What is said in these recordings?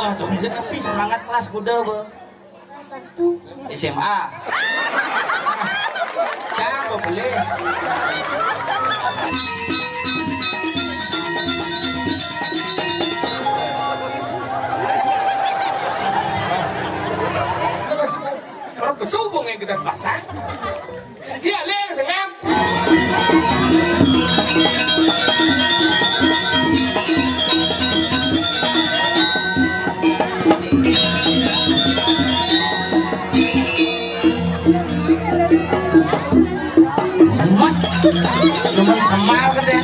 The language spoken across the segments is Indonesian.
Waduh, tapi semangat kelas kuda be. Kelas 1. SMA. Siapa boleh? Orang bersubung yang kita pasang. Dia lihat senang. Cuman semal kan deh.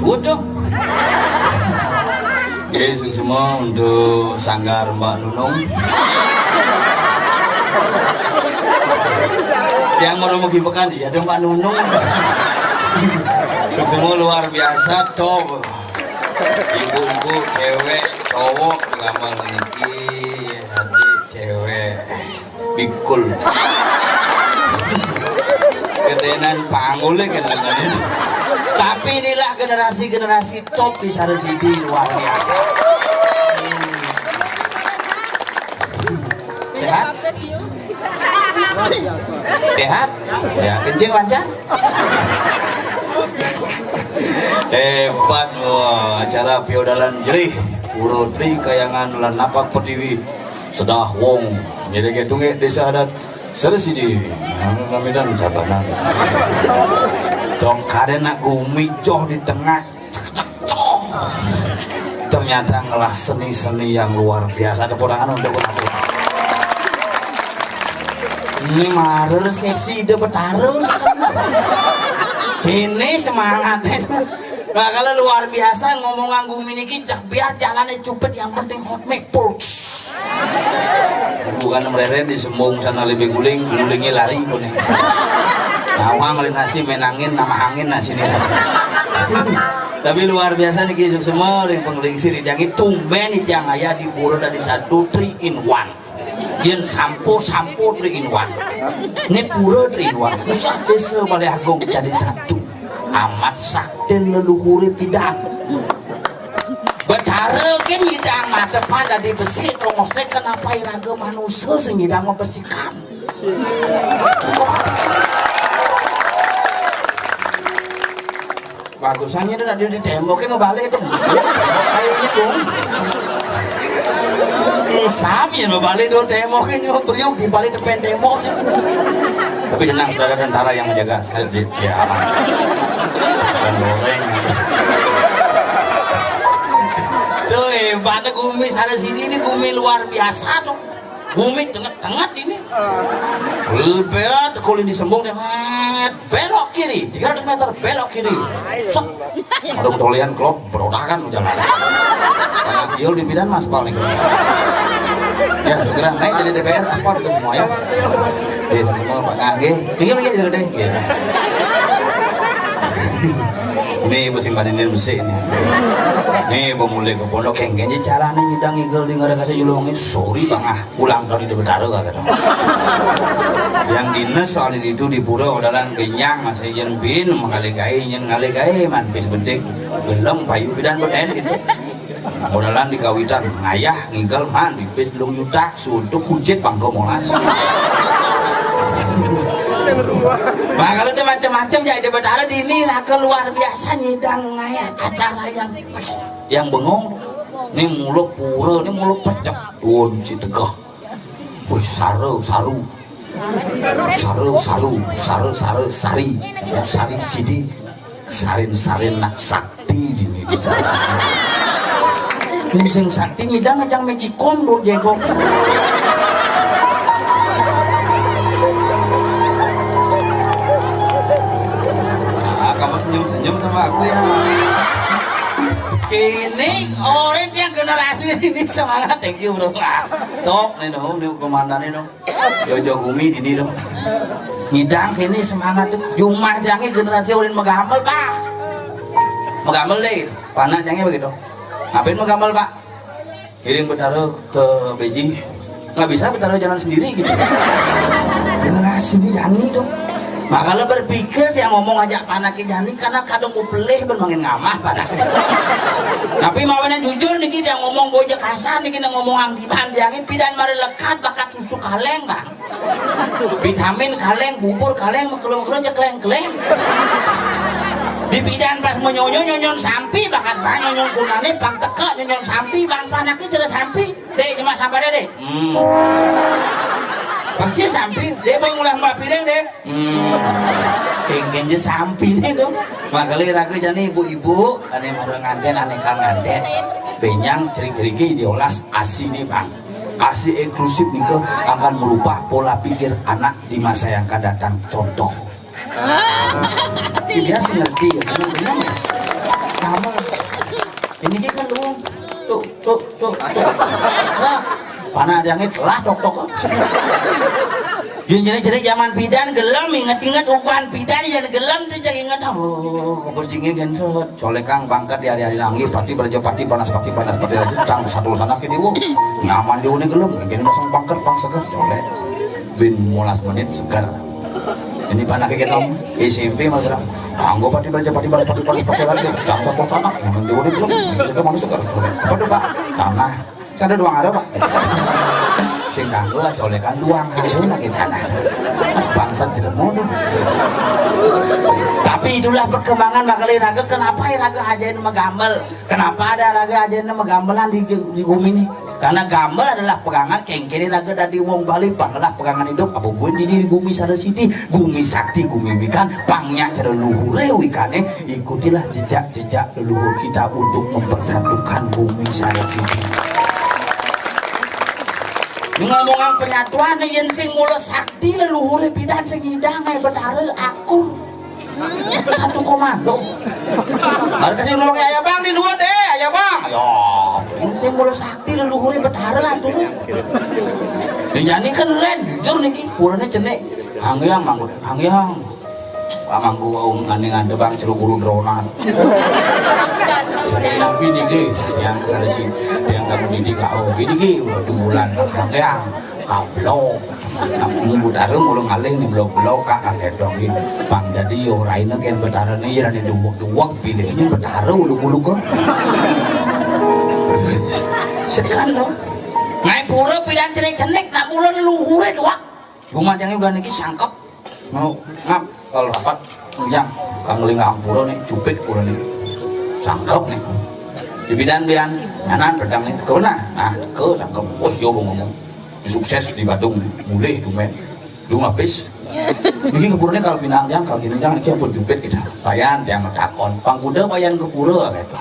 Udah. Oke, semua untuk sanggar Mbak Nunung. Yang mau rugi pekan ya ada Mbak Nunung. Semua luar biasa toh. Ibu-ibu, cewek, cowok, ngamal niki, hati cewek, bikul. Kedenan pangule kenangan ini. Tapi inilah generasi top di Saresidi luar biasa. Sehat? Sehat? Ya, kencing lancar? Hebat wah, acara piodalan jerih Puro Tri Kayangan lan napak pertiwi sedah wong nyerege tunge desa adat Saresidi namidan kabanan dong karena gumi joh di tengah ternyata ngelah seni-seni yang luar biasa. Ada podangan untuk ini mah resepsi de betarus ini semangatnya. Nah kalau luar biasa ngomong nganggu miniki cek biar jalannya cepet, yang penting hot make pulse. Bukan mereren di sembung sana lebih gulingnya lari kone. Nawang nasi menangin nama angin nasi ini. Tapi luar biasa nih kisah semua yang pengguling siri yang itu tumben yang ayah di Pura dari 1 3 in 1. Yang sampo 3 in 1. Ini Pura 3 in 1. Pusat desa Balai Agung jadi 1. Amat sakten leluhuri pidan. Betara kan hidang mata pada di besi tongosnya kenapa iraga manusia sehidang membersihkan. Bagusannya udah di temboknya mau balik dong. Kayak gitu. Isam ya mau balik dong temboknya beriuk di balik depan temboknya. Tapi tenang, sudah ada tentara yang menjaga saya ya aman. Sudah goreng. Tuh hebatnya gumi sana sini ini gumi luar biasa tuh. Gumi tengah-tengah ini. Lebat kulin disembung belok kiri 300 meter belok kiri. Set. Ada tolian klop berodakan jalan. Karena kiol di bidan aspal nih. Ya segera naik dari DPR aspal itu semua ya. Semua Pak Ngage tinggal lagi jadi gede. Ya. Ini musim panen bersih ini. Nih pemulai ke pondok kengkennya cara nih hidang igel di nggak kasih julungin sorry bang pulang dari Betara kagak dong. Yang dinas soal itu di Pura udalan kenyang masih yen bin mengalegai yen ngalegai man bis bedek gelem payu bidan beden gitu. Udalan di kawitan ngayah ngigel man di bis lung yuta suntuk kuncit bangko molas. Nah kalau itu macam-macam jadi Betara di ini lah keluar biasa nyidang ngayah acara yang bengong. Ini mulut Pura, ini mulut pecek. Tuan si tegah. Wih saru sari sidi sarin nak sakti di ini. Ini sing sakti nyidang ngajang magicom dur jengkok. Kamu senyum-senyum sama aku ya. Kini orang yang generasi ini semangat, thank you bro. Tok nih dong, nih komandan nih dong. Jojo Gumi ini dong. Ngidang kini semangat. Jumah jangi generasi orang megamel pak. Megamel deh, panahnya begitu. Ngapain megamel Pak? Kirim betara ke Beji, nggak bisa betara jalan sendiri gitu. Generasi ini Jani dong. Makanya berpikir dia ngomong aja panah ke Jani karena kadang upeleh bermain ngamah pada. Tapi maunya jujur nih dia ngomong bojek kasar nih kita ngomong anggiban dia pidan mari lekat bakat susu kaleng bang. Vitamin kaleng, bubur kaleng, maklum-maklum aja keleng-keleng. Di bidan pas menyonyon sampi bakat bang nyonyon kunane pang teka nyonyon sampi bang panaknya jelas sampi deh cuma sampai deh percis sampi deh bang ulah mbak pideng deh kengken je sampi nih dong makanya raga jani ibu-ibu ane marah nganten ane kal nganten benyang cerik-ceriki diolas asi nih bang asi eksklusif nih akan merubah pola pikir anak di masa yang akan datang contoh dia sih ngerti ya benar ya sama ini kan doang tuh panah ada ngit lah tok jadi zaman pidan gelem inget ukuran pidan yang gelem tuh jangan inget bos dingin kan colekang bangkat di hari-hari langit pati panas pati lagi cang satu sana ke diwo nyaman diwo nih gelem gini masang bangkat pang segar colek bin mulas menit segar ini panah kayak nom SMP mah bilang anggo pati panas lagi cang satu sana nyaman diwo nih gelem juga manusia segar colek apa tuh Pak tanah ada doang ada Pak sing kanggo colekan doang harun lagi tanah bangsa Cirebon tapi itulah perkembangan makanya raga kenapa raga ajain megamel kenapa ada raga ajain megamelan di bumi ini karena gamel adalah pegangan kengkiri raga dari wong Bali panglah pegangan hidup apa gue di gumi sada siti gumi sakti gumi wikan pangnya cara luhure wikane ikutilah jejak leluhur kita untuk mempersatukan bumi sada siti. Ngomong penyatuan yang sing mula sakti leluhur pidan sing hidang ay betara aku satu komando harus kasih ngomong ayah bang di dua deh ayah bang ayo sing mula sakti leluhur betara lah tuh jadi kan len jujur nih pulangnya cenek hangyang manggu ngane bang ceru guru dronan tapi nih yang kesana sih yang kamu didik kau gini udah 2 bulan hangyang kablo kamu budara ngulung alih nih blok kak agak dong ini bang jadi orangnya kan betara nih yang duwak pilihnya betara ulu kok sekan dong ngai pura pidan cenek nak pura leluhure doang rumah yang juga nih sangkep mau ngap kalau rapat yang kangling pura nih cupit pura nih sangkep nih di bidan nyanan pedang nih ke mana nah ke sangkep oh yo ngomong sukses di Badung mulai dumen dung lapis ini kepuranya kalau pinang kalau gini jangan kita pun jupit kita payan yang takon pangkuda payan ke pura gitu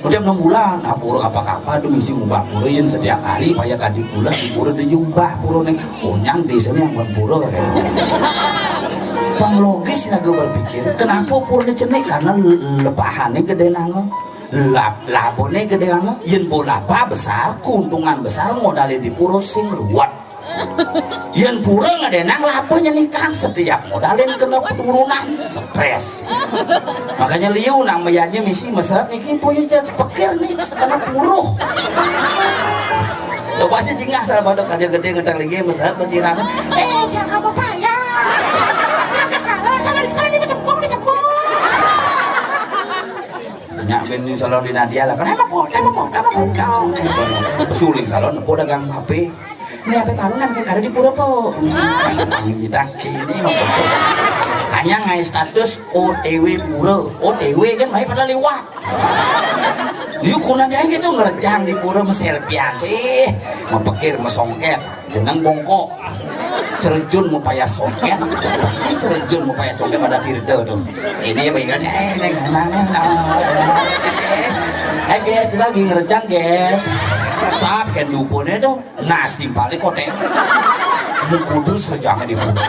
udah 6 bulan nah pura apa-apa dong isi ngubah pura yang setiap hari payah kadi pula di pura dijubah pura nih onyang desanya yang berpura kayak pang logis naga berpikir kenapa pura cenik karena lepahannya gede nango labone gede nango yen bola besar keuntungan besar modalin di pura sing ruwet yen pura ngedenang laponya nikah setiap modalin kena keturunan stres makanya liu nang mayanya misi mesat nih punya jas pekir nih karena puruh coba aja cingah salah badok ada gede ngedang lagi mesat bercirakan dia kamu payah kalau di sana disembung nyak bening salon di Nadia lah kan emang suling salon po dagang HP ini apa baru nanti kada di pura po kita kini hanya ngai status OTW pura OTW kan mai pada lewat liu kunan dia gitu ngerjang di pura meselfian mempekir mesongket jenang bongkok cerjun mau payah songket cerjun mau payah songket pada tirde tuh ini bagian guys kita lagi ngerjang guys saat kan dupunnya tuh nasi balik kotek kudus rejangnya di pura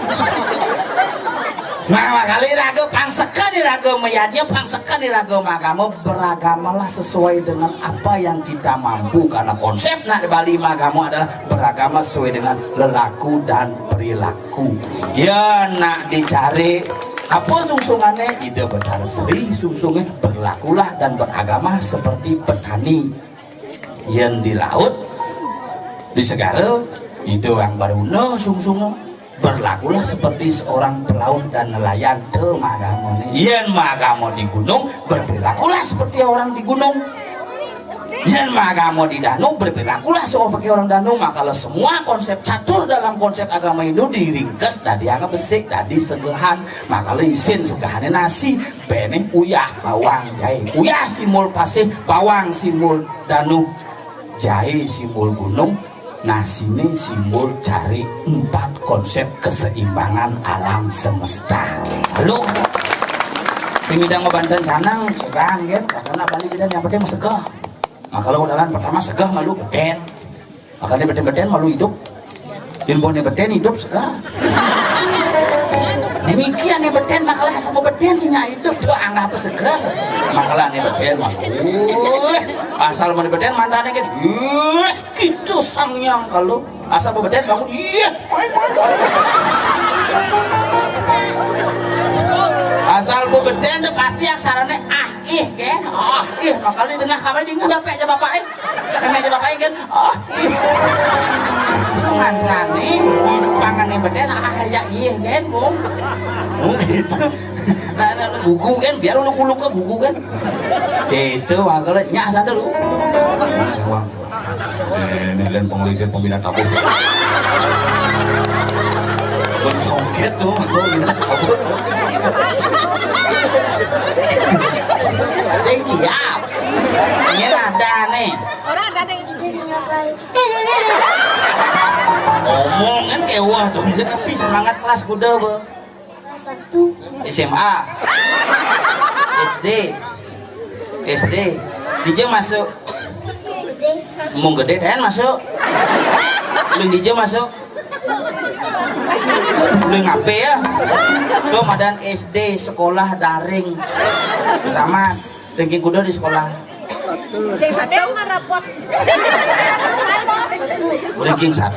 nah kali raga pangsekan di raga mayatnya pangsekan di raga magamu beragamalah sesuai dengan apa yang kita mampu karena konsep nak di Bali magamu adalah beragama sesuai dengan lelaku dan perilaku ya nak dicari Apa sungsungannya? Ide betar seri sungsungnya berlakulah dan beragama seperti petani yang di laut di segara. Ide yang baru sungsungnya berlakulah seperti seorang pelaut dan nelayan ke magamo. Yang magamo di gunung berperilakulah seperti orang di gunung. Yang magamo di danau berperilakulah seperti orang danau. Maka kalau semua konsep catur dalam konsep agama Hindu diringkas dan dianggap besik tadi segahan. Maka kalau isin segahannya nasi bene uyah bawang jahe. Uyah simul pasih, bawang simul danau, jahe simul gunung. Nasinya simbol cari 4 konsep keseimbangan alam semesta. Lalu pimidang ngebanten canang segan kan karena balik bidan yang penting segah. Maka kalau udahan pertama segah malu beten. Makanya beten-beten malu hidup. Ilmunya beten hidup segah. Demikian nih beten makalah sama beten sih hidup tuh anggap segar. Makalah nih beten asal mau beten mandane kan gitu sangyang kalau asal mau beten bangun asal mau beten tuh pasti aksaranya kan makanya dengar kabar dengar bapak aja bapak kan ngantrane hidup pangan nih beten ya kan bom gitu. Nah, gugu kan biar lu ke gugu kan itu makanya nyak sadar lu mana uang ini lain pengelisir pembina tabung bersongket tuh pembina tabung sengkiap ini ada nih Orang ada yang ngapain? ngomong kan kayak wah tuh tapi semangat kelas kuda be Kelas 1. SMA SD DJ masuk Gede. mau gede dan masuk belum DJ masuk belum ngape ya tuh madan SD sekolah daring pertama ranking kuda di sekolah ranking 1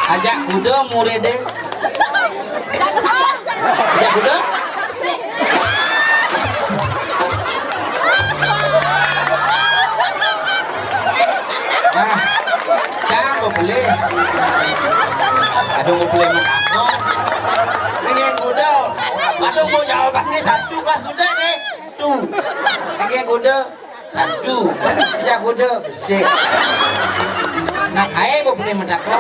ajak kuda murid deh ajak kuda nah jangan mau beli aduh mau beli aku ini kuda aduh mau jawabannya 1 kelas kuda deh tuh ini kuda 1 ajak kuda bersih nah kaya mau beli medakon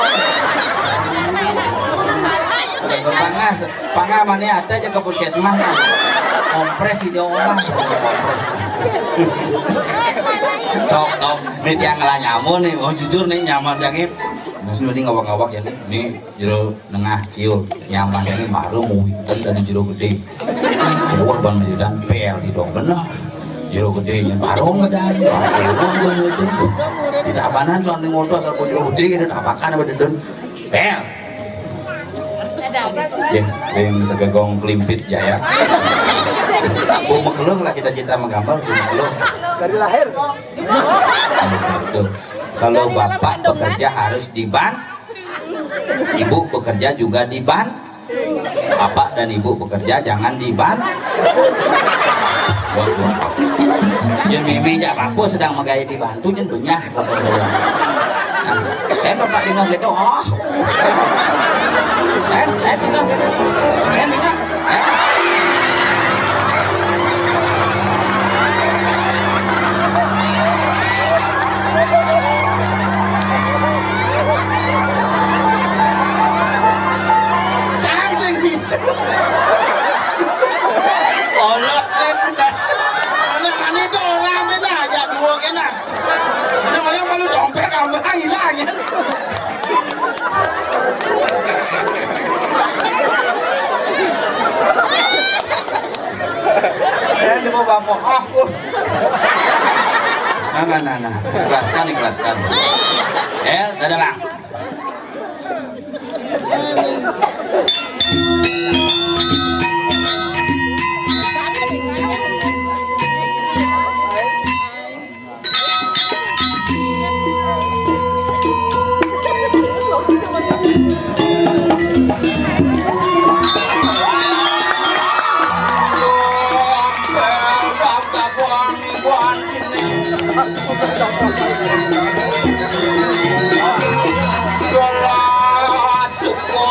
pangah mana ada aja ke puskesmas kompres di omah kompres tok ini yang ngelah nyamun nih mau jujur nih nyaman yang ini maksudnya ini ngawak-ngawak ya nih ini jero nengah kiu nyaman yang ini malu mau dan tadi jero gede keluar ban medan pel di dong bener jero gede yang baru medan di tabanan soal nih motor kalau jero gede kita tapakan apa dedon pel ya yang segagong kelimpit jaya aku mekelung lah cita-cita menggambar mekelung dari lahir. Kalau bapak bekerja harus diban, ibu bekerja juga diban. Bapak dan ibu bekerja jangan diban. Yang bibi jak apa sedang menggaya dibantu jen banyak bapak dengar gitu oh dengar gitu dengar jangan sih bisa polos deh udah anak itu orang benar aja dua kena ini malu malu sampai kamu hilang ya ini mau bapak aku nah ikhlaskan dadah bang Walah, suku.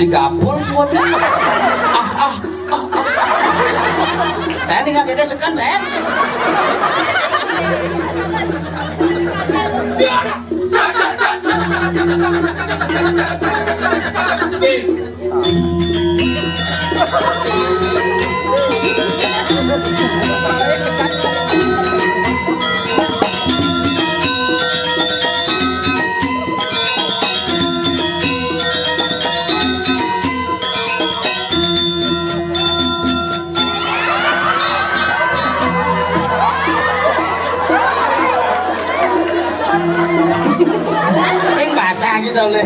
Digabul semua. Ini nggak kita sekan, Den. Sing basah gitu oleh.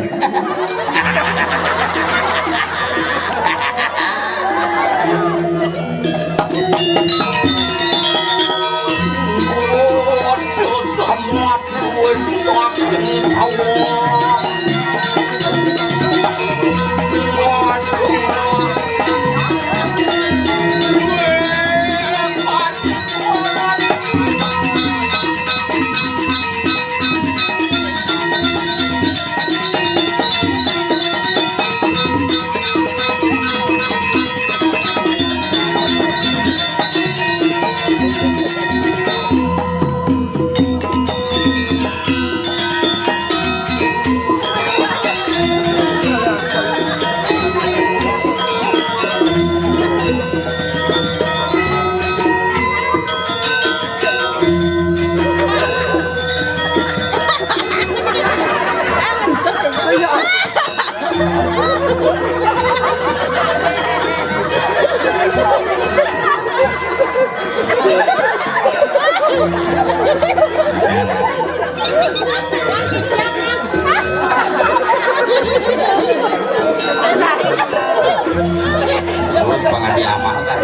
Terus pengen diamalkan.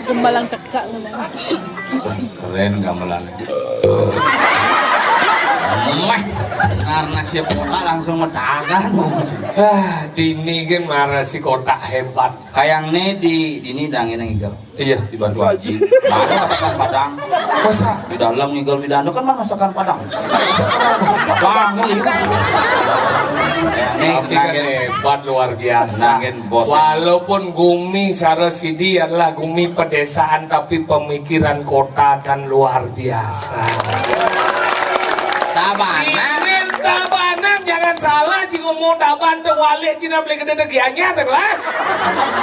Gembalang tekak memang. Keren gamelan. Karena siap kota langsung medagan. Dini kan marah si kotak hebat. Kayak di ini dangin ngigel. Iya. Di Batu Haji. Mana masakan Padang? Masa? Di dalam ngigel di danau kan masakan Padang. Padang ini. Tapi kan hebat luar biasa. Nangin bos. Walaupun Gumi Sarasidi adalah Gumi pedesaan, tapi pemikiran kota dan luar biasa. Tabanan. Tabanan jangan salah, si ngomong taban tuh wali Cina beli gede degiannya tuh lah.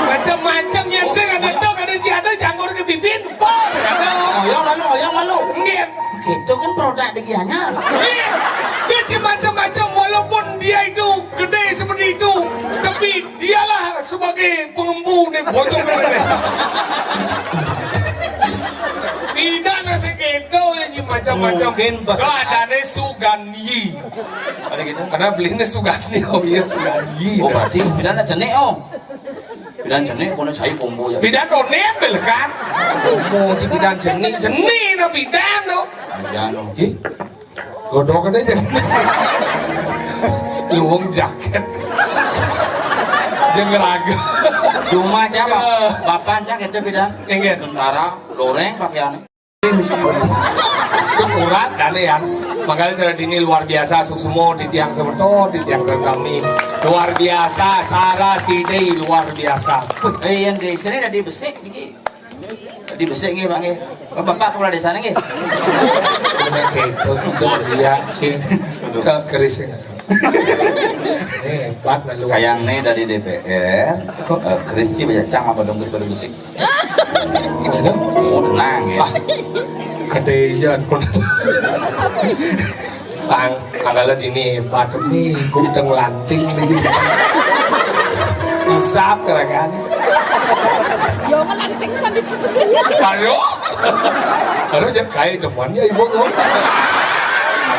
Macam-macam yang saya ada tuh ada si ada jangkut ke bibin, bos ada. Oyang malu. Enggak. Itu kan produk degiannya. Dia macam-macam walaupun dia itu gede seperti itu, tapi dialah sebagai pengembu nih botol ini. Tidak nasi kedo yang macam-macam. Mungkin bos. Keadaannya Sugandi. Ada gitu. Karena belinya Sugandi, oh iya Sugandi. Oh berarti pidana cenek oh. Pidana cenek kono saya kombo ya. Bidan onet bel kan? Mau si bidan jenih na bidan no. Jangan. Ih, godok aja jenih. Luang jaket. Jeung raga. Cuma aja bapak cak itu pidana. Enggak. Tentara loreng pakaian. Urat kan ya, makanya cara ini luar biasa suksemo di tiang sebeto, di tiang sesami luar biasa, Sarah Sidei luar biasa. Yang di sini ada di besek nih, di besek nih bang, bapak kepala desa nih. Oke, itu cincin dia, ke kerisnya. Hebat lah lu. Sayang nih dari DPR, Kristi banyak cang apa dong pada besek. Oh tenang ya. Kedejan pun. Bang, kalau ini hebat nih, gue udah ngelanting nih. Isap keragan. Yo ngelanting sambil pusing. Aduh, jadi kayak demannya ibu gue.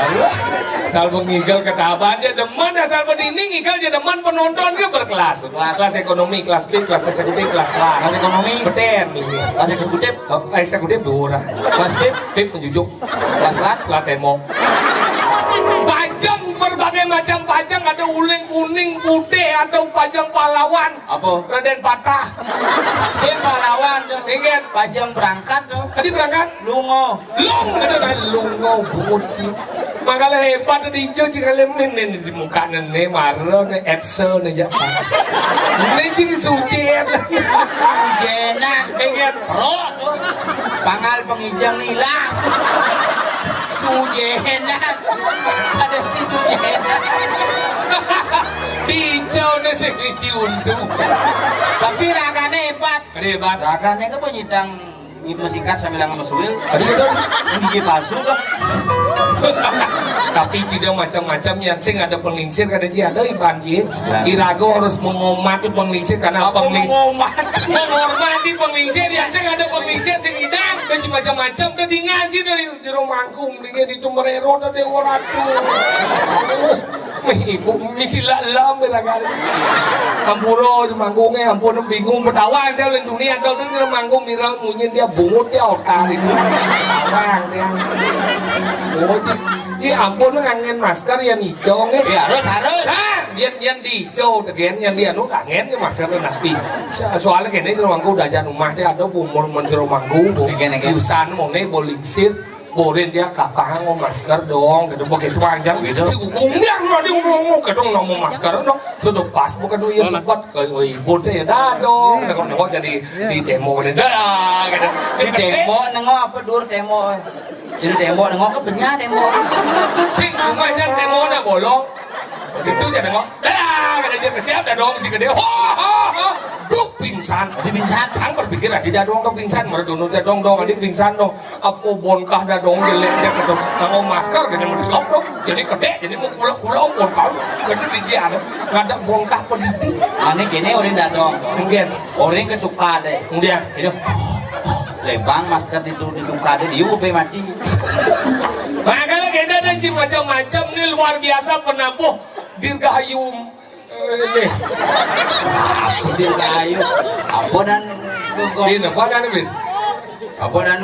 Aduh, asal mengigel ketabannya deman, asal berdini ngigel aja deman penonton ke berkelas. Kelas ekonomi, kelas B, kelas eksekutif, kelas A. Kelas ekonomi, beden ini. kelas eksekutif, Eksekutif dua. kelas BIP, BIP menjujuk. kelas lat, Kelas demo. Pajang berbagai macam pajang, ada uling kuning, putih, ada pajang pahlawan. apa? Raden Patah. Si pahlawan tuh, Ingat, pajang berangkat tuh, tadi berangkat. lungo. Ada kan lungo bukti. Makanya hebat di hijau jika lemin di muka nene marah nih Epson aja. Ini jadi sucian. Jenak, Ingat, pro tuh, pangal pengijang nila. Sujenak, ada si sujenak. di hijau nih si untung. Tapi ragane hebat. Hebat. Ragane kan penyitang mesikat sambil sama suwil. Tadi itu. Ini DJ palsu kan? Tapi cida macam-macam yang sing ada penglingsir kada ci ada iban ci. Irago harus menghormati penglingsir karena Apa mengomat? menghormati penglingsir yang sing ada penglingsir sing idang dan macam-macam dan di ngaji dari jero mangkum dengan di tumerero dan di waratu. Ibu misi lah beragam. Ampuro manggungnya ampun bingung bertawan dia di dunia dia dengar manggung mirang munyin dia bungut dia otak itu. Bang dia. Oh, ini ampun ngangen masker yang hijau nih. Ya harus. Nah, yang di hijau, yang dia nu kangen ya masker nanti. Soalnya kayaknya di rumahku udah jangan rumah dia ada bumur menjeru manggu, urusan mau nih bolingsir, borin dia kapang mau masker dong, gitu begitu aja. Si gugungnya nggak ngomong, kedong ngomong masker dong, sudah pas bukan dulu ya sempat ke ibu saya dah dong, nengok jadi di demo gitu, gitu. Di demo nengok apa dur demo? Jadi demo nengok ke benya demo. Sing rumahnya demo na bolong. Begitu aja nengok. Dah, kada dia kesiap dah dong si gede. Duk pingsan. Di pingsan. Sang berpikir adi dah dong ke pingsan, mara dono ja dong adik pingsan dong. Apa bonkah dah dong jelek dia ketemu tango masker gede mau dikop dong. Jadi gede, jadi mau kula bonkah. Gede di dia ada bonkah pendidik. Ane kene orang dadong. Mungkin Orang ketuka deh. kemudian Itu lebang masker di duka deh dia udah mati. makanya kita ada macam-macam nih luar biasa penabuh dirgahayu nih. Dia kayu. Apa dan Bin, apa kan Bin? apa dan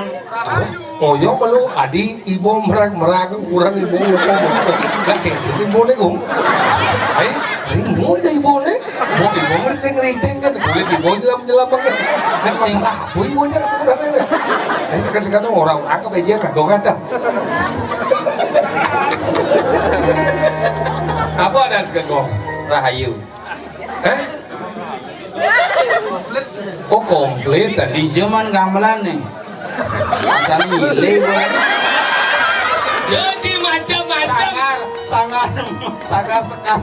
Oh ya kalau adi ibu merang kurang ibu lupa nggak kayak ibu nih kum. Ayo mau aja ibu nih. Mau ibu ngering kan boleh ibu jelam banget. Kan masalah apa ibu aja kurang ini. Sekarang orang angkat aja kan dong ada. Apa ada sekarang? Rahayu. Oh komplit tadi. Di zaman gamelan nih. Asal milih gue. Jadi macam-macam. Sangar sekar.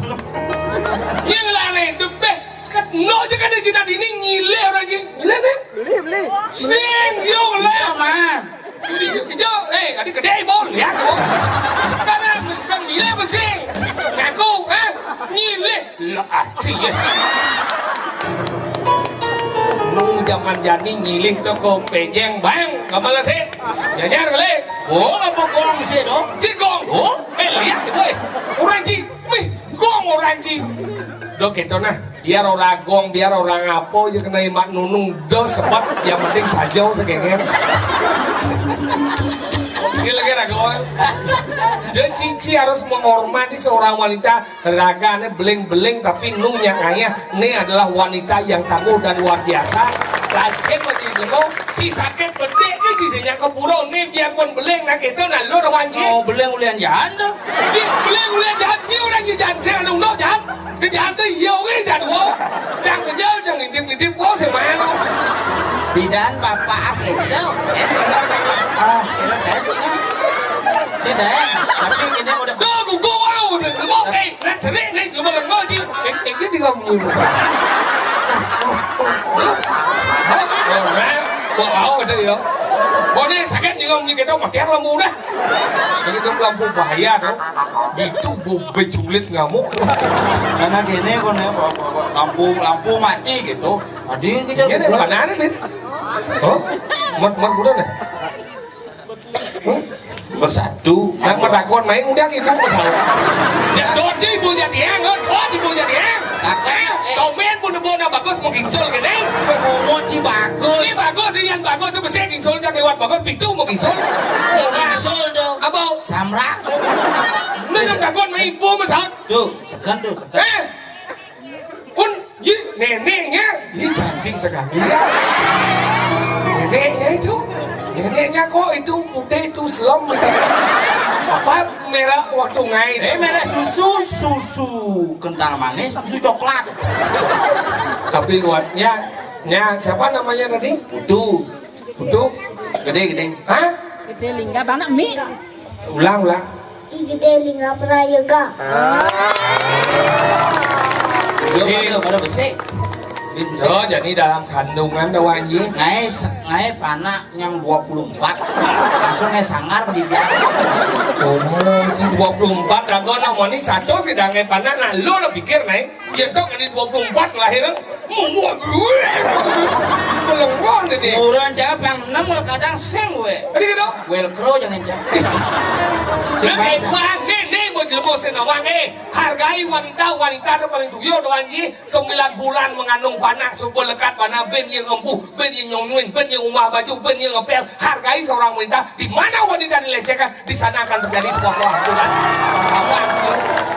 Yang lain debeh. Sekat no aja kan di jinak ini nyile orang ji. Nyile deh. Beli. Sing yo lah. Man. Yo, adik gede ibu lihat kok. Sekarang nyile besing. Ngaku, nyile. Lah ati ya. Nung zaman jadi nyilih toko pejeng bang, kamala sih, nyajar kali. Oh, apa korang sih dong? Si gong, Oh, lihat itu, orang ji, gong orang ji. Do gitu nah, biar orang gong, biar orang apa, aja kena imak nunung do sepat, yang penting sajau segengen. Gila raga. Dia cici harus menghormati seorang wanita raganya beling-beling tapi nung yang ayah ini adalah wanita yang tangguh dan luar biasa. Lajen masih dulu, si sakit bedek ni si senyap keburu ni biarpun beleng nak kita nak lu dah wangi. Oh, beleng ulian jahan dah. Beleng ulian jahat, ni orang je jahat, saya ada undang jahat. Dia jahat tu iya ke jahat wo. Jangan kerja, jangan intip wo semana. Bidan bapak gitu. Si deh, tapi ini udah. Go go wow, go hey, nak cerai ni, lu makan go sih. Ini dia kamu. Wow, ada ya. Boleh sakit juga ni kita makan lampu dah. Jadi tu lampu bahaya tu. Itu beculit ngamuk. Karena gini kan lampu mati gitu. Ada yang kita. Ini mana ni bin? Oh, mat budak dah. Bersatu. Nak matakon main udah itu masalah. Jadot je ibu jadi yang, ibu jadi yang. Kau main pun nak bagus mau gingsol ke ni? Moci bagus. Ni bagus yang bagus sebesar gingsol jangan lewat bagus pintu mau gingsol. Gingsol tu. Apa? Samrak. Ni nak matakon main ibu masalah. Tu, sekan tu, sekan. Pun, neneknya, ini cantik sekali ya. Neneknya itu. Neneknya kok itu putih itu selom apa merah waktu ngai Merah susu kental manis, susu coklat. tapi luarnya siapa namanya tadi? Putu gede. Hah? Gede lingga banyak mie. Ulang Igede Lingga Prayoga. Dia pada besik. So, jadi dalam kandungan dawanji Ngai panak yang 24 langsung ngai sangar di dia. si 24 rago namanya satu sedang ngai panak nah lo pikir naik dia tuh ini 24 ngelahiran muak gue melengkong jadi Urang cakap yang 6 kadang seng we. Tadi gitu Velcro jangan cakap. Bang, nih buat ilmu senawang hargai wanita itu paling tuyul doanji 9 bulan mengandung panak supaya lekat panak ben yang empuh, ben yang nyonyuin, ben yang umah baju, ben yang ngepel. Hargai seorang wanita. Di mana wanita dilecehkan, di sana akan terjadi sebuah kehancuran.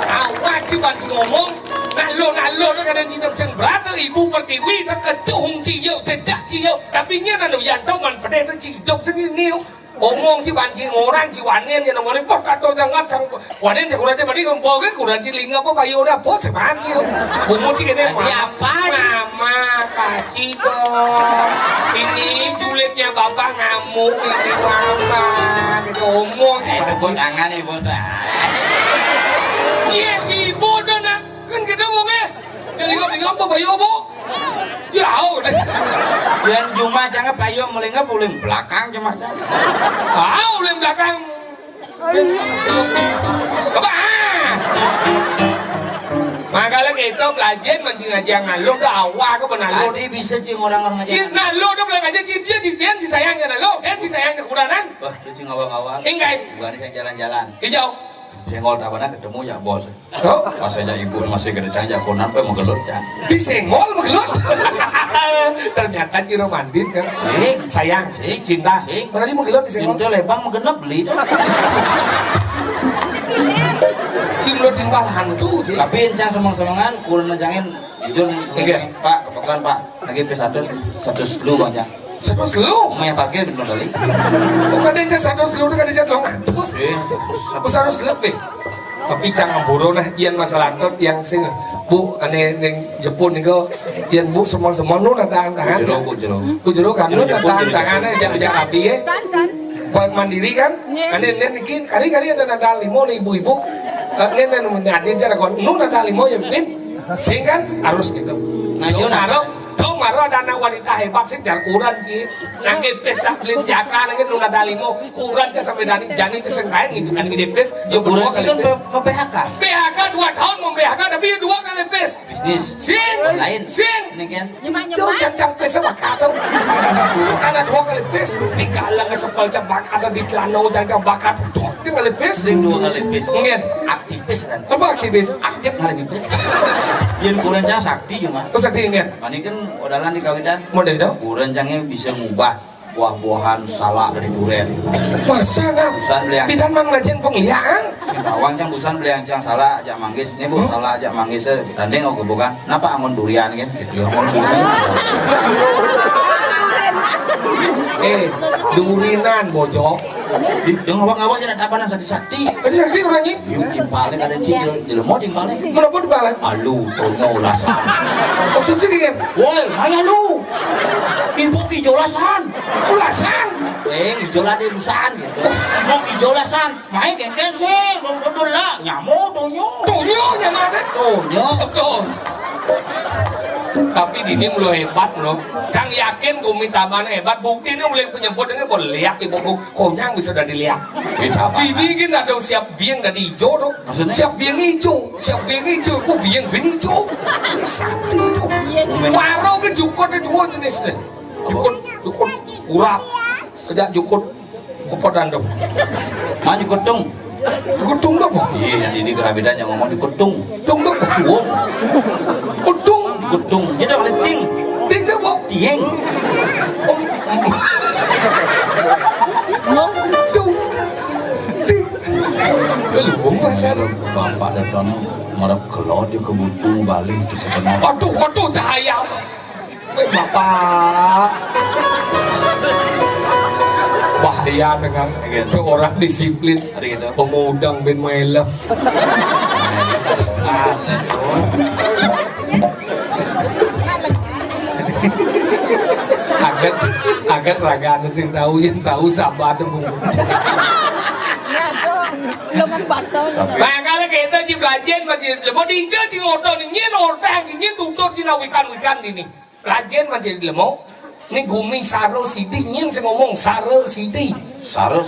Awak cuma ngomong, nak lo kadang cinta sing berat ibu pertiwi nak kecuhung ciyo, cecak ciyo, tapi nya nanu yang tahu man pada itu cidok segini. Omong si banci orang si wanen yang namanya pok kato jangan sang wanen yang kurang jadi nombor ke kurang cilinga apa bayu dah pok sebanci umur si kene apa mama kaci dong ini julitnya bapak ngamuk ini mama itu omong si Ibu tangan ibu dah. iya ibu dah nak kan kita mau cilinga apa bayu apa ya Dan cuma jangan payo melingga puling belakang cuma jangan. Puling belakang. Apa? Makanya kita belajar mancing aja ngalo dah awak ke benar lo. Tadi bisa cing orang-orang aja. Nah lo dah belajar aja dia disayangnya nah lo, dia disayang kekurangan. Wah, dia cing awang-awang. Enggak. Bukan yang jalan-jalan. Hijau. Senggol tak pernah ketemu ya bos. Oh, Pas aja ibu masih kena canja konan pe menggelut can. disenggol mengelut. Ternyata ci romantis kan. Sayang, cinta. Berarti mengelut disenggol. Cinta lebang menggenep beli dah. Cinta timbal hantu. Tapi encang semang-semangan kurang nencangin jujur nih. Pak, kebetulan Pak, lagi satu selu aja. Satu selu. Main parkir belum kali. Bukan dia satu selu kan dia long antus. Aku satu selu deh. Tapi jangan buru nah ian masalah tot yang sing bu ane neng Jepun nih kau ian bu semua nu tangan kujero kan nu tangannya jangan rapi ya. Buat mandiri kan. Ane niki kali ada nada limo nih ibu-ibu. Ane menyadir cara kon nu nada limo ya mungkin. Sing kan harus gitu. Nah yo Kau marah ada anak wanita hebat sih jangan kurang sih. Nangge pesta pelin jaka nangge nuna dalimo kurang sih sampai dari jani kesengkain gitu kan gede pes. Yo Kurang kedua sih kali kan pes. PHK. PHK 2 tahun mau PHK tapi 2 kali pes. Bisnis. Sing Lain. sing. Ini kan. Jauh jang pes sama kado. Karena 2 kali pes. Tinggalan ke sepal cebak ada di celana jang bakat. 2 kali pes. Sering 2 kali bis. Mungkin Aktivis kan. apa aktivis? Aktif kali bis. Yang kurang cang sakti cuma. Terus aktifnya Ini kan udahan di kawitan. model itu. Kurang cangnya bisa ngubah buah-buahan salak dari durian. Masa nggak? Busan beli yang Bidan mang ngajen pengliang. Sintawang cang busan beli yang cang salak ajak manggis. Ini bu salak ajak manggis. Tanding aku bukan. Napa angon durian kan? Gitu. Angon durian. Durinan bojok. Yang ngawang-ngawang jangan tabanan sakti-sakti. Ada sakti orangnya. Yung paling ada cicil, jelemo ting paling. Menapa di balik? Alu, tonyo lasan. Maksud sih kan? Woi, maya lu. Ibu kijolasan. Ulasan. Ijola di lusan gitu. Mau kijolasan, main kengkeng sih, betul lah. Nyamuk tonyo. Tonyo nyamane. Tonyo. Betul. Tapi Dini mulai hebat loh. Cang yakin Gumi Taman hebat. Bukti ini mulai penyebut ini boleh lihat ibu konyang bisa udah dilihat. Dini kan ada siap biang dari hijau dong. Siap biang hijau, siap biang hijau. Aku biang hijau. Satu dong. Waro ke jukut ada dua jenis deh. Jukut urap. Kejak jukut kepodan dong. Maju kutung. Kutung dong. Iya, ini kerabitan yang ngomong di kutung. Kutung dong. Wong. Kutung. Kutung. Jadi apa ting? Ting dong kok. Tieng. Kutung. Ting. Belum bahasa dong. Bapak datang marah kelot di kebucung balik di sebenar. Aduh cahaya. Bapak. Bahaya dengan itu orang disiplin. Pemudang ben meleh. Agar raga ada sing tahu yang tahu sabar dong. Nah kalau kita di belajar masih lebih tinggal di hotel ini orang ini tutup di wikan ini. Belajar masih lebih ini Gumi Saro Sidi nyin saya ngomong Saro Sidi. Saro.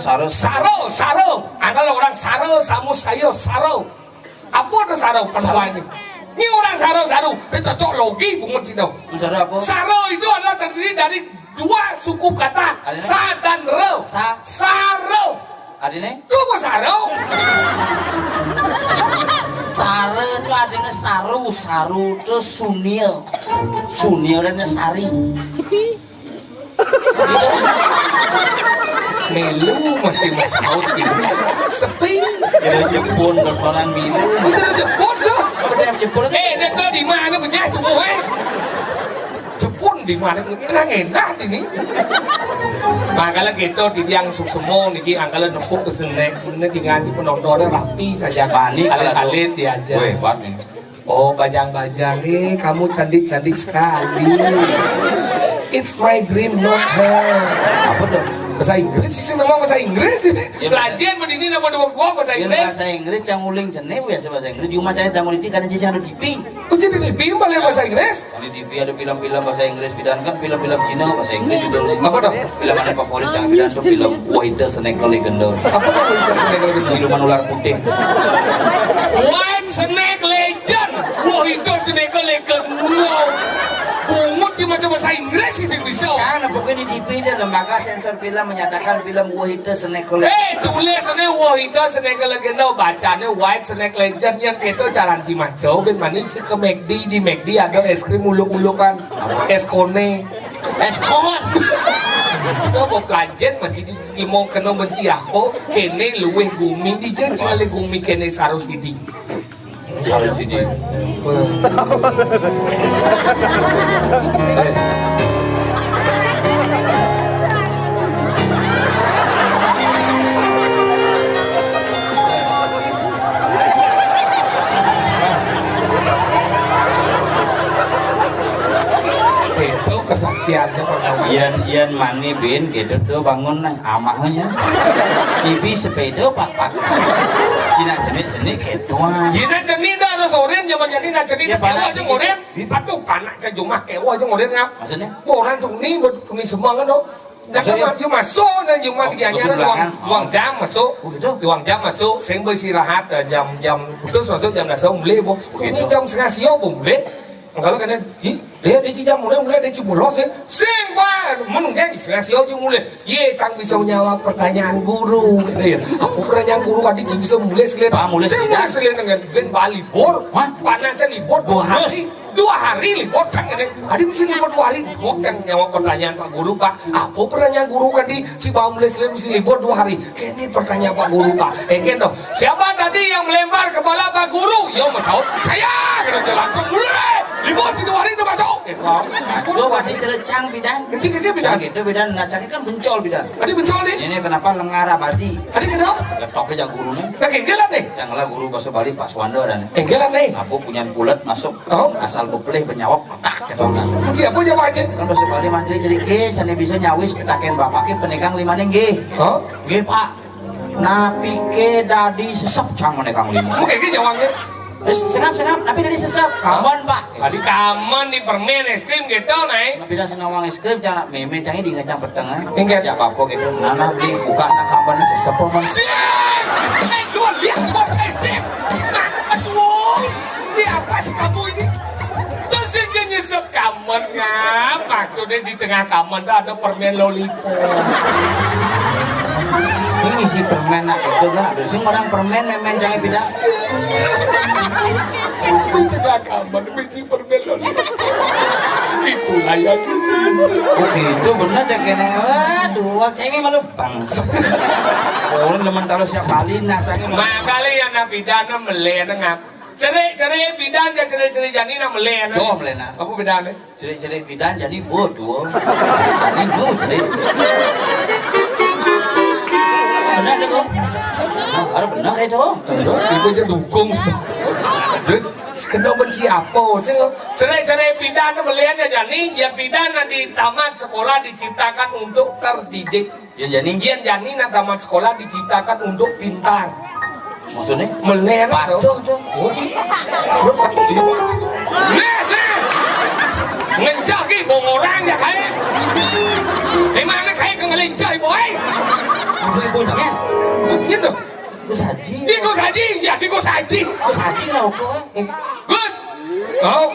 Ada orang Saro samu sayo Saro. Apa itu Saro perempuannya? Ini orang Saro. Dia cocok logi bungut Cina. Saro apa? Saro itu adalah terdiri dari dua suku kata sa dan ro. Saro. Adine? Lu apa Saro? Saro itu artinya saru itu sunil. Sunil dan sari. Melu masih out gitu. Sepi. Jadi jepun berperan biru. Itu jepun loh. Jepun. Itu di mana punya semua? Jepun di mana? Ini enak ini. Makanya gitu di yang semua niki angkala nepuk ke sini. Ini tinggal di penontonnya rapi saja. Alit-alit diajar. Weh, buat nih. Oh bajang-bajang nih, kamu cantik-cantik sekali. It's my dream, not her. Apa tuh? Bahasa Inggris sih nama bahasa Inggris ini. Pelajaran begini nama dua bahasa Inggris. Bahasa Inggris yang uling jenis biasa bahasa Inggris. Cuma cari tamu di karena sih ada TV. Oh jadi TV balik bahasa Inggris? Di TV ada film-film bahasa Inggris, bidan kan film-film Cina bahasa Inggris juga. Apa dong? Film ada favorit yang bidan tuh film White Snake Legend. Apa tuh White Snake Legend? Siluman ular putih. White Snake Legend. Wah itu Snake Legend. Wow. Bungut cuma bahasa Inggris sih bisa. Karena pokoknya di TV ada lembaga sensor film menyatakan film White Snake Legend. Tulisannya White Snake Legend, bacanya White Snake Legend yang itu jalan Cimaco, ben manis ke McD, di McD ada es krim uluk-ulukan, es kone. Es kon. Kita mau pelajar masih di mau kena benci apa? Kene luweh Gumi dijen oleh Gumi kene Saro Sidi. Saro Sidi. Kesaktiannya Ian mani bin gitu tuh bangun nih amahnya. Ibi sepeda pak. Cina jenis gitu. Cina jenis dah ada soren zaman jadi nak jenis dah kewa aja ngoren. Aduh panak saya cuma kewa aja ngoren ngap. Maksudnya? Orang tuh ni semua kan dong. Dan cuma masuk dan cuma dianyar uang jam masuk. Uang jam masuk. Saya bersirahat jam putus masuk jam dasar mulai bu. Ini jam setengah siang boleh. Kalau kalian, dia jam mulai dia cipulos ya. Sing pak, menunggu di setengah siang mulai. Ye, cang bisa menjawab pertanyaan guru. Apa pertanyaan guru kan dia bisa mulai selain. Saya mulai selain dengan Bali bor. Panasnya libur 2 hari. 2 hari libur cang ini. Adik mesti libur 2 hari. Mau cang nyawa pertanyaan Pak Guru Pak. Apa pertanyaan guru kan di si Bang Leslie mesti libur 2 hari. Ini pertanyaan Pak Guru Pak. Kendo. Siapa tadi yang melempar kepala Pak Guru? Yo masuk. Saya. Kena langsung mulai. Libur 2 hari itu masuk. Itu wadi cerecang bidan. Cing dia bidan. Gitu bidan, nacangnya kan bencol bidan. Adik bencol nih. Ini kenapa lengar abadi? Adik kenapa? Getoknya jak gurunya. Nah kenggelan nih. Janganlah guru bahasa Bali Pak Swando dan. Kenggelan nih. Aku punya bulat masuk. Oh. Asal bepelih penyawak tak ketona. Siapa jawabnya? Kan bahasa Bali mancing jadi ke sana bisa nyawis petaken bapaknya penikang 5 nggih. Oh. Nggih Pak. Napi ke dadi sesep cang menekang 5. Mungkin dia jawabnya. Senap tapi dadi sesep. Kapan Pak? Tadi kaman di permen es krim gitu nih. Tapi dah senawang es krim cang meme cangnya di ngecang peteng. Enggak. Ya apa gitu. Nana beli buka nak kapan sesep man. Luar biasa sip. Aduh, ini apa sih kamu ini? Dosennya nyesep kamen ngap. Maksudnya di tengah kamen ada permen lollipop. Ini si permen nak itu kan ada sih orang permen memen cangnya beda. Di tengah kamen misi permen lollipop. Itulah yang disesep. Oh gitu bener cang kene. Aduh, cengeng malu bangsa. Orang demen taruh siap kali nak cangeng. Makanya yang napidana melena ngap. Cerai bidan dan cerai janina melena. Jo melena. Apa bedanya? Cerik bidan jadi bodoh. Jadi bu cerik. Benar deh kok. Ada benar itu. Ibu aja dukung. Kena benci apa? Cerai bidan melena jani. Ya bidan di taman sekolah diciptakan untuk terdidik. Yang jadi. Yang janina taman sekolah diciptakan untuk pintar. Maksudnya? Melena dong. Oh sih. Nah. Ngencah ki bong orang ya kayak. Di mana kayak ngelincah boy? Ibu jangan. Gitu. Gus Haji. Di Gus Haji. Gus Haji lah kok. Gus. Oh.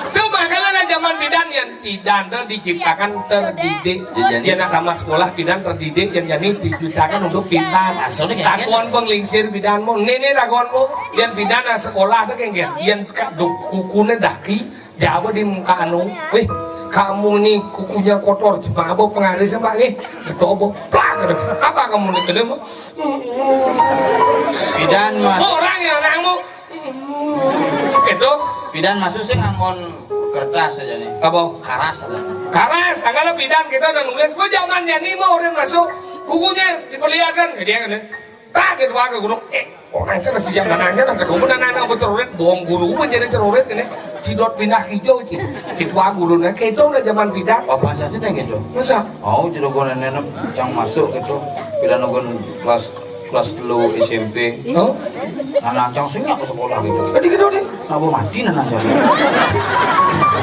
Itu makanya zaman bidan yang bidan diciptakan terdidik. Yang nak tamat sekolah bidan terdidik yang jadi diciptakan untuk pintar. Takuan penglingsir bidanmu, nenek takuanmu. Yang bidan sekolah itu kayak yang kukunya daki, jauh di muka anu. Wih, kamu nih kukunya kotor, cuma apa pengarisnya pak nih? Coba, plak. Apa kamu nih kedemu? Bidan mas. Orang yang anakmu. Gitu. Bidan masuk sih ngangkon kertas aja nih. Apa? Karas ada. Karas, kalau bidan kita udah nulis, gua zamannya nih mau orang masuk kukunya diperlihatkan, dia kan? Tak gitu ke guru, orang cara si jam nananya, nanti kamu nananya berceroret, bohong guru menjadi ceroret ini, cidot pindah hijau sih, itu guru nih, kayak itu udah zaman bidan. Oh pancasnya kayak gitu. Masa? Oh jadi gue nenek yang masuk gitu, bidan gue kelas dulu SMP. Oh? Anak cang sini ke sekolah gitu. Tadi gitu deh. Apa mati nana cang?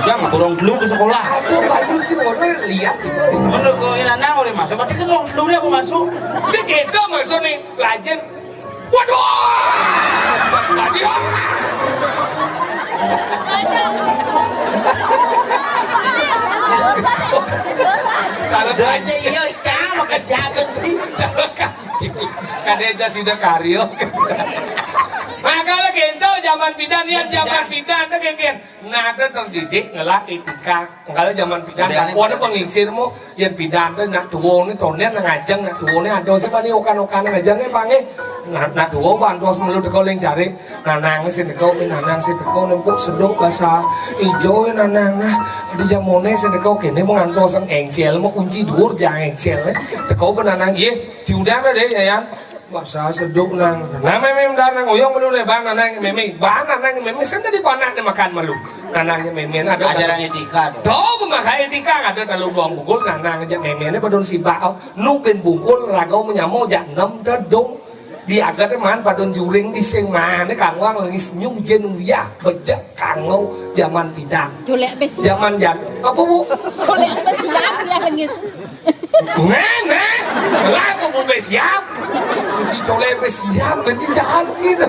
Jangan dorong dulu ke sekolah. Aduh, bayu sih orang lihat. Bener kok ini nana orang masuk, berarti kan dorong dulu aku masuk. Segitu masuk nih pelajar. Waduh! Tadi cara aja iya cang makan siapa sih? Kan dia sudah karyo. Makanya gitu zaman bidan ya zaman bidan tuh kayak nada terdidik ngelak etika. Kalau zaman bidan aku ada pengingsirmu yang bidan tuh nak tuwo nih tahunnya ngajeng nak tuwo nih ada siapa nih okan ngajengnya pange. Nak tuwo bandos melu dekau leng cari. Nanang sih dekau nempuk sedok bahasa ijo nanang nah di jamone sih dekau kene mau ngantos sang engsel mau kunci dur jangan engsel dekau benanang ye ciudan deh ya. Masa seduk nang, memang nang uyang melu lebar nang memang senda di panak dia makan melu, nang memang ada ajaran etika. Tahu pemakai etika ada dalam ruang bungkul nang aja memangnya padon si bau, nungguin bungkul ragau menyamau jak nem dedong, di agar man padon juring di seng mana kangwang lengis nyung jenuya bejak kangau zaman bidan, zaman jan apa bu? Colek besiap ya lengis. Nah, lagu mau siap, si colek siap, berarti jahat gitu.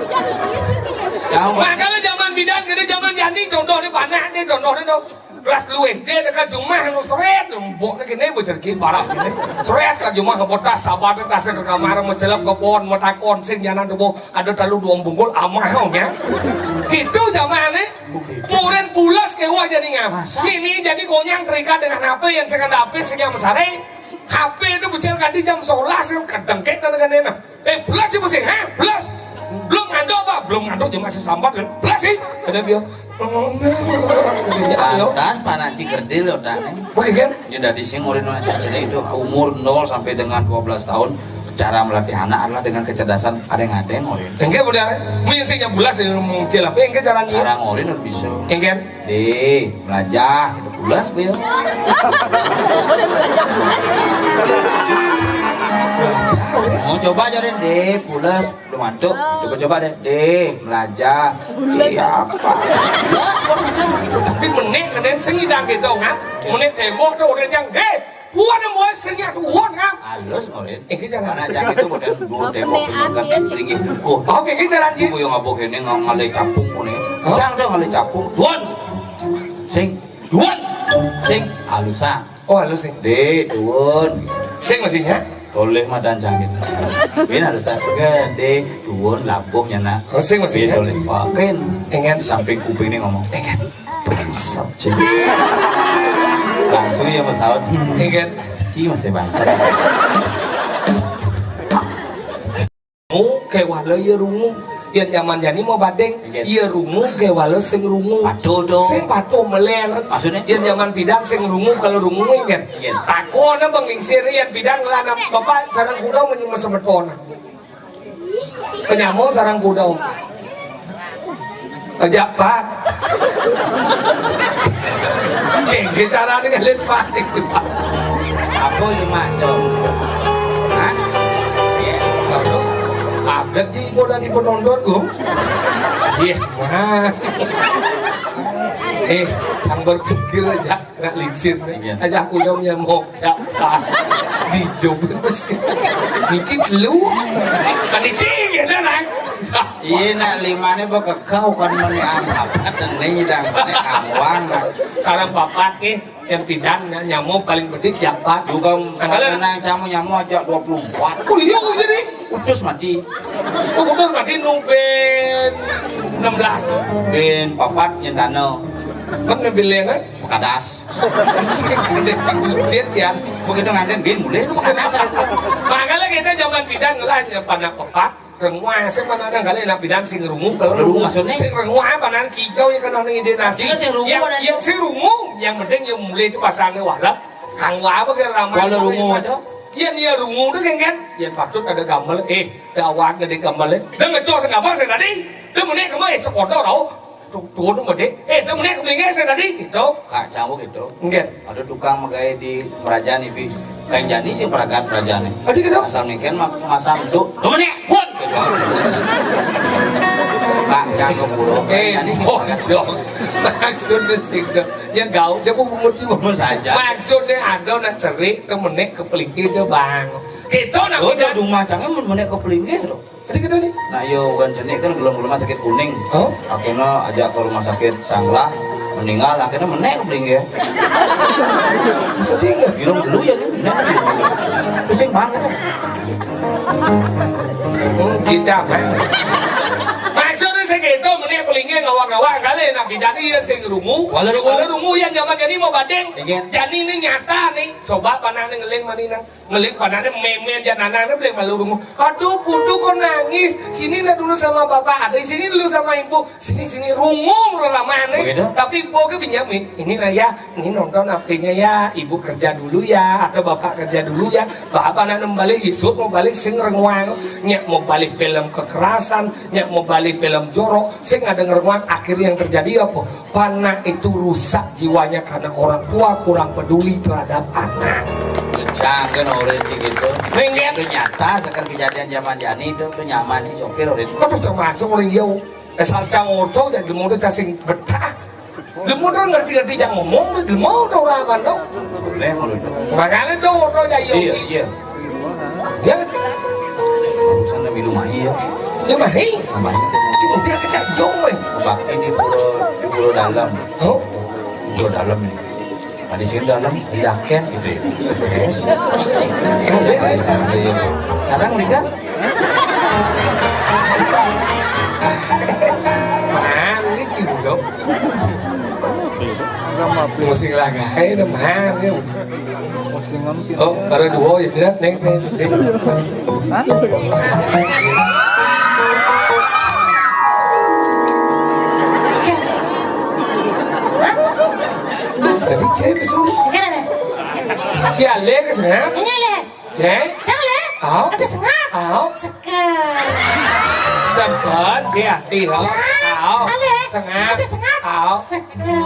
Makanya zaman bidan, kita zaman jadi contoh di panah, dia contoh itu. kelas lu SD dekat rumah nu seret mbok kene bocor ki barang kene seret ka rumah botas sabar tas ke kamar mencelap ke pohon metakon sing janan tuh ada talu dua bungkul amah nya gitu zamane murid pulas ke wah jadi ngam ini jadi gonyang terikat dengan HP yang saya ada HP sing yang mesare HP itu bocil kadi jam 11 kadang kek dengan pulas sih pusing ha pulas belum ngantuk apa belum ngantuk cuma masih sambat kan pulas sih ada dia atas panaci kerdil loh dan kan ya dari sing murid jadi itu umur 0 sampai dengan 12 tahun cara melatih anak adalah dengan kecerdasan adeng-adeng murid enggak udah misalnya bulas muncul apa enggak caranya cara murid harus bisa enggak belajar itu bulas bel mau coba aja deh bulas belum mantuk coba deh belajar apa tapi menit kadang sengidang gitu kan menit tembok tuh udah jangan buat yang buat senyak tuan kan halus murid kita mana jangan itu bukan dua tembok kan tinggi buku oke kita lanjut buku yang ngabok ini ngalih capung ini jangan dong ngalih capung duan sing halusan oh halus sing duan sing masihnya boleh mah dan jangan ini halusan gede duan labuhnya nak sing masihnya boleh pakai enggak di samping kuping ini ngomong enggak bangsat cing langsung ya pesawat enggak ci masih bangsat kayak walau ya rungu yang zaman jani mau badeng iya rungu kayak walau sing rungu sing patuh melelet maksudnya yang zaman bidang sing rungu kalau rungu ingat aku na pengingsir yang bidang lah bapak sarang kuda menyemes sebetona penyamau sarang kuda Japat. Kengke cara dengan lepas. Apa cuma dong? Hah? Iya. Ada sih udah di penonton gum. Iya. Sang berpikir aja nggak lincir aja aku dong nyamuk siapa dijobin mesin mikir lu kan itu ya nang iya nak limane bakal kau kan meniang apa dan ini dang awang sarang bapak nih yang bidang nyamuk paling gede siapa juga nang camu nyamuk aja 24 oh iya jadi utus mati udah mati nungguin 16 ben papat yang dano kan ngambil kan kadas gede cingkucit ya begitu nganten bin mulai itu kadas makanya kita zaman bidang lah pada pepak renguah sih mana ada kali nak bidang sing rungu kalau rungu maksudnya sing renguah pada kicau ya kan ide nasi yang sing rungu yang penting yang mulai itu pasangnya walau kang apa ke ramai kalau rungu itu iya nih rungu tuh kan yang patut ada gambar dawan ada gambar dan ngecor sengabar saya tadi dan menit kemarin cokot tau tuh itu gede, itu menit kebingnya saya tadi itu kak camu gitu enggak ada tukang megai di Merajani pi kain jani sih peragat Merajani tadi gitu asal mungkin masam itu tuh menit pun gitu kak camu bulu jani sih peragat maksudnya sih yang gaul coba umur saja maksudnya ada nak cerik ke menit kepelingkir itu bang kita nak udah rumah canggih menit kepelingkir loh tadi gitu nih nah yo bukan jenis kan belum rumah sakit kuning akhirnya ajak ke rumah sakit Sanglah meninggal akhirnya menek kepelingkir maksudnya enggak bilang dulu ya nih pusing banget kita maksudnya segitu menit pelingnya ngawang-ngawang kali nak bidang iya sing rungu kalau rungu yang zaman jadi mau badeng jadi ini nyata nih coba panahnya ngeling manina ngeling panahnya meme janananya beli malu rungu aduh putu kok nangis sini nak dulu sama bapak ada sini dulu sama ibu sini rungu meramane tapi pokoknya Benyamin ini lah ya ini nonton apinya ya ibu kerja dulu ya atau bapak kerja dulu ya bapak nak balik isut mau balik sing renguang nyak mau balik film kekerasan nyak mau balik film jorok sing ada ngerenguang akhirnya yang terjadi apa panah itu rusak jiwanya karena orang tua kurang peduli terhadap anak jangan orang gitu mengen itu nyata sekarang kejadian zaman jani itu nyaman sih sokir orang itu kau cuma orang jauh asal cangoto jadi mau tuh casing betah Jemur tuh ngerti-ngerti yang ngomong tuh jemur tuh orang kan tuh boleh mulut makanya tuh ya iya dia sana bilu mahi ya dia mahi mahi cuma dia kecak jauh bakti di pulau dalam Gua dalam nih. Ada sini dalam, yakin gitu ya. Stres. Sekarang nikah? Mahal ini cinggung. Musik lagay na mahal yun. Oh, para dua yun na. Neng. Tapi cek besok. Cek alek ke sana? Cek? Áo. Áo. Sengkat. Cek hati tau. Áo. Sengap. Áo. Sengkat.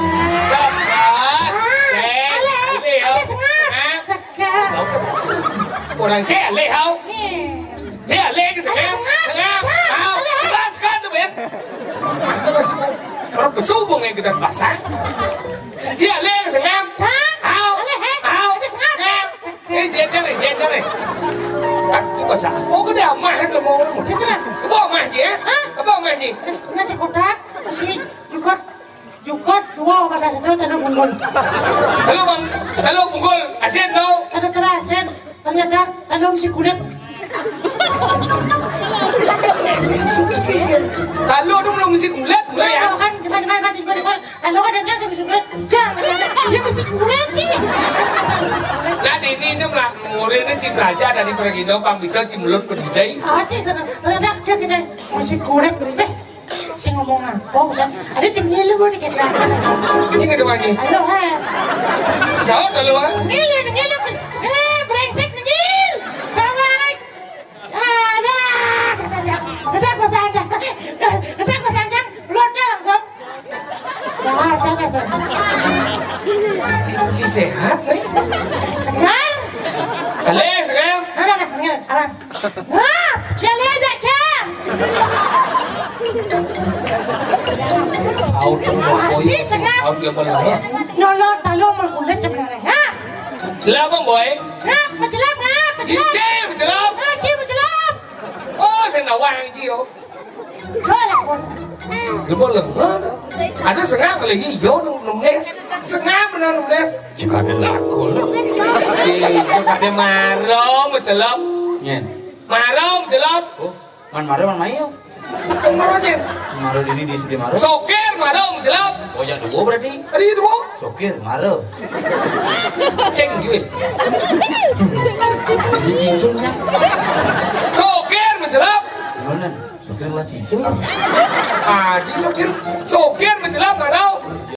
Cek. Liêu. Orang cek alek tau. Cek alek ke sana? Sengap. Áo. Sengkat tu ben. Kalau bersubung yang kita pasang. Cek alek ke sana? Áo. Áo. Sengap. Cái chết đó này. Cái bà xã, bố có đeo mai hay là mô đó một thế sao? Cái bó mai gì á? Cái bó mai gì? Nasi kotak, nasi yukot, dua pada satu tanah bunggul. Hello Bunggul, asin đâu? Tanah kera asen, ternyata tanah si kulit. Hello đúng không? Mình sẽ cùng lết với Kalau anh. kan, gimana di kalau kan dia si kulit, gang, dia mesti kulit sih. Lah ini là murid nó chim raja dari pergi nó bang bisa chim mulut ke DJ. Apa sih sana? Ternyata dia kita mesti kulit. Si ngomong apa? Bukan? Ada temnya lu boleh kita. Ini nggak ada lagi. Halo, hai. Sao dulu ah? Ngil. Brengsek ngil. Kawai. Ada pasang. Lotnya langsung. Nah, jangan. Si sehat nih. Segar. Ale sekarang. Nah, ngil. Aman. Celi aja, Cang. Sao tuh? Pasti segar. Sao dia boleh? Nolong talong merkulit sebenarnya. Ha? Lah bang boy. Ha? Mencelap. DJ mencelap. Ha, Ci mencelap. Oh, saya nawang Ci oh. Galak pun. Sebab lemah. Ada sengap lagi, yo nulis. Sengap benar nulis. Juga ada lagu lah. Juga ada marong mencelap. Nyen. Marong mencelap. Oh, man mayo. Marong aja. Maro dini di sini maro. Sokir marong mencelap. Oh ya dua berarti. Ada itu bu. Sokir maro. Ceng juga. Di cincungnya. Sokir mencelap. Mana? Sokir lah cincung. Ah, di sokir mencelap marong.